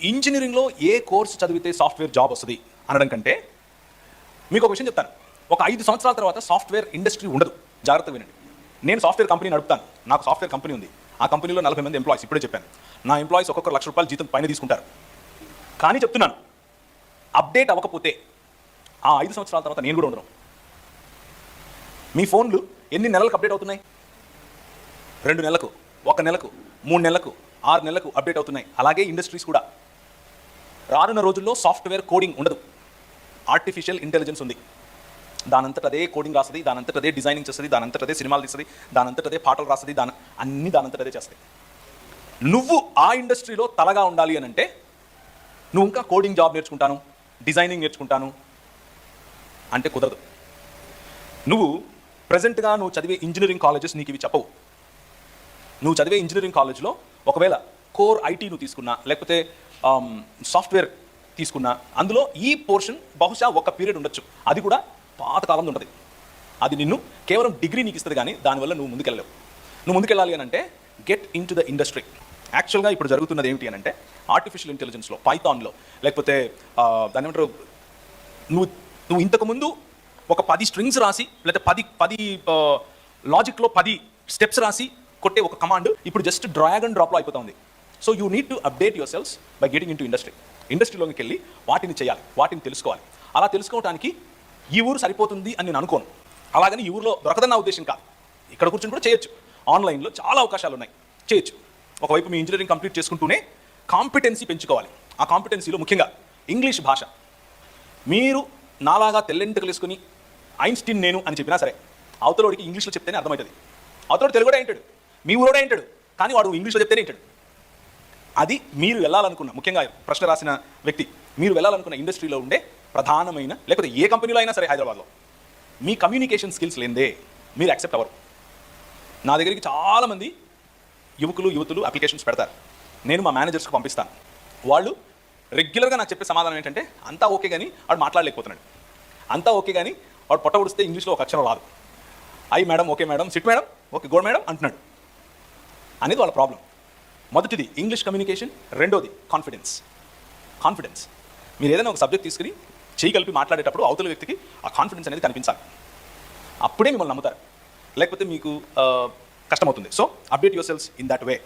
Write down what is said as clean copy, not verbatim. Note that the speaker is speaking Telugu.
ఇంజనీరింగ్లో ఏ కోర్సు చదివితే సాఫ్ట్వేర్ జాబ్ వస్తుంది అనడం కంటే మీకు ఒక విషయం చెప్తాను. ఒక 5 సంవత్సరాల తర్వాత సాఫ్ట్వేర్ ఇండస్ట్రీ ఉండదు. జాగ్రత్తగా వినండి. నేను సాఫ్ట్వేర్ కంపెనీ నడుపుతాను. నాకు సాఫ్ట్వేర్ కంపెనీ ఉంది. ఆ కంపెనీలో 40 మంది ఎంప్లాయీస్. ఇప్పుడే చెప్పాను. నా ఎంప్లాయీస్ ఒక్కొక్క ₹1,00,000 జీతం పైన తీసుకుంటారు. కానీ చెప్తున్నాను, అప్డేట్ అవ్వకపోతే ఆ 5 సంవత్సరాల తర్వాత నేను కూడా ఉండను. మీ ఫోన్లు ఎన్ని నెలలకు అప్డేట్ అవుతున్నాయి? 2 నెలలకు, 1 నెలకు, 3 నెలలకు, 6 నెలలకు అప్డేట్ అవుతున్నాయి. అలాగే ఇండస్ట్రీస్ కూడా. రానున్న రోజుల్లో సాఫ్ట్వేర్ కోడింగ్ ఉండదు. ఆర్టిఫిషియల్ ఇంటెలిజెన్స్ ఉంది. దానంతట అదే కోడింగ్ రాస్తుంది, దానంతట అదే డిజైనింగ్ చేస్తుంది, దానంతట అదే సినిమాలు తీస్తుంది, దానంతట అదే పాటలు రాస్తుంది, అన్నీ దానంతట అదే చేస్తాయి. నువ్వు ఆ ఇండస్ట్రీలో తలగా ఉండాలి అని అంటే నువ్వు ఇంకా కోడింగ్ జాబ్ నేర్చుకుంటాను, డిజైనింగ్ నేర్చుకుంటాను అంటే కుదరదు. నువ్వు ప్రజెంట్గా నువ్వు చదివే ఇంజనీరింగ్ కాలేజెస్ నీకు ఇవి చెప్పవు. నువ్వు చదివే ఇంజనీరింగ్ కాలేజ్లో ఒకవేళ కోర్ ఐటీ నువ్వు తీసుకున్నా, లేకపోతే సాఫ్ట్వేర్ తీసుకున్నా, అందులో ఈ పోర్షన్ బహుశా ఒక పీరియడ్ ఉండొచ్చు. అది కూడా పాతకాలంలో ఉంటుంది. అది నిన్ను కేవలం డిగ్రీ నీకు ఇస్తుంది, కానీ దానివల్ల నువ్వు ముందుకెళ్ళలేవు. నువ్వు ముందుకెళ్ళాలి అని అంటే get in to the industry. యాక్చువల్గా ఇప్పుడు జరుగుతున్నది ఏమిటి అని అంటే ఆర్టిఫిషియల్ ఇంటెలిజెన్స్లో, పైథాన్లో, లేకపోతే దాని ఏమంటారు, నువ్వు ఇంతకుముందు ఒక 10 స్ట్రింగ్స్ రాసి, లేకపోతే 10 లాజిక్లో 10 స్టెప్స్ రాసి కొట్టే ఒక కమాండ్ ఇప్పుడు జస్ట్ డ్రాగ్ అండ్ డ్రాప్లో అయిపోతుంది. So you need to update your cells by getting in to industry. ఇండస్ట్రీలోకి వెళ్ళి వాటిని చేయాలి, వాటిని తెలుసుకోవాలి. అలా తెలుసుకోవడానికి ఈ ఊరు సరిపోతుంది అని నేను అనుకోను. అలాగని ఈ ఊరిలో దొరకదన్న ఉద్దేశం కాదు. ఇక్కడ కూర్చొని కూడా చేయొచ్చు. ఆన్లైన్లో చాలా అవకాశాలు ఉన్నాయి, చేయొచ్చు. ఒకవైపు మీ ఇంజనీరింగ్ కంప్లీట్ చేసుకుంటూనే కాంపిటెన్సీ పెంచుకోవాలి. ఆ కాంపిటెన్సీలో ముఖ్యంగా ఇంగ్లీష్ భాష. మీరు నాలాగా తెల్లెంటుకలు వేసుకుని ఐన్స్టీన్ నేను అని చెప్పినా సరే, అవతలోడికి ఇంగ్లీష్లో చెప్తేనే అర్థమవుతుంది. అవతలోడు తెలుగుడే ఏంటాడు, మీ ఊరోడే ఏంటాడు, కానీ వాడు ఇంగ్లీష్లో చెప్తేనే ఏంటాడు. అది మీరు వెళ్ళాలనుకున్న, ముఖ్యంగా ప్రశ్న రాసిన వ్యక్తి, మీరు వెళ్ళాలనుకున్న ఇండస్ట్రీలో ఉండే ప్రధానమైన, లేకపోతే ఏ కంపెనీలో అయినా సరే హైదరాబాద్లో, మీ కమ్యూనికేషన్ స్కిల్స్ లేదే మీరు యాక్సెప్ట్ అవ్వరు. నా దగ్గరికి చాలామంది యువతులు అప్లికేషన్స్ పెడతారు. నేను మా మేనేజర్స్కి పంపిస్తాను. వాళ్ళు రెగ్యులర్గా నాకు చెప్పే సమాధానం ఏంటంటే, అంతా ఓకే కానీ వాడు మాట్లాడలేకపోతున్నాడు, అంతా ఓకే కానీ వాడు పొట్ట ఉడిస్తే ఇంగ్లీష్లో ఒక అక్షరం రాదు, I madam, okay madam, sit madam, okay good madam అంటున్నాడు అనేది వాళ్ళ ప్రాబ్లం. మొదటిది ఇంగ్లీష్ కమ్యూనికేషన్, రెండోది కాన్ఫిడెన్స్. మీరు ఏదైనా ఒక సబ్జెక్ట్ తీసుకుని చేయగలిపి మాట్లాడేటప్పుడు అవతల వ్యక్తికి ఆ కాన్ఫిడెన్స్ అనేది కనిపించాలి. అప్పుడే మిమ్మల్ని నమ్ముతారు, లేకపోతే మీకు కష్టమవుతుంది. So update your cells in that way.